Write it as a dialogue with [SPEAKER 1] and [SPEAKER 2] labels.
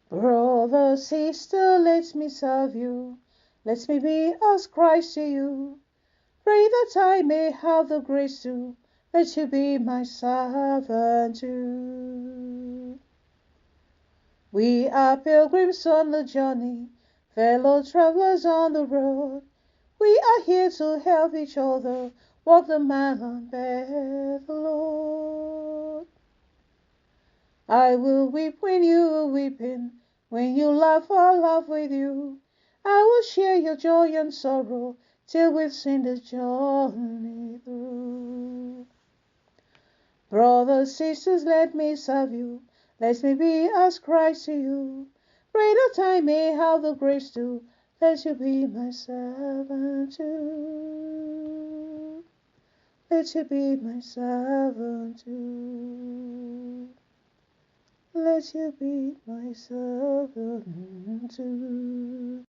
[SPEAKER 1] Brother, sister, let me serve you. Let me be as Christ to you. Pray that I may have the grace to let you be my servant too. We are pilgrims on the journey, fellow travelers on the road. We are here to help each other walk the mile and bear the load. I will weep when you are weeping, when you laugh, I'll laugh with you. I will share your joy and sorrow till we've seen this journey through. Brothers, sisters, let me serve you. Let me be as Christ to you. Pray that I may have the grace to let you be my servant too. Let you be my servant too. Let you be my servant too.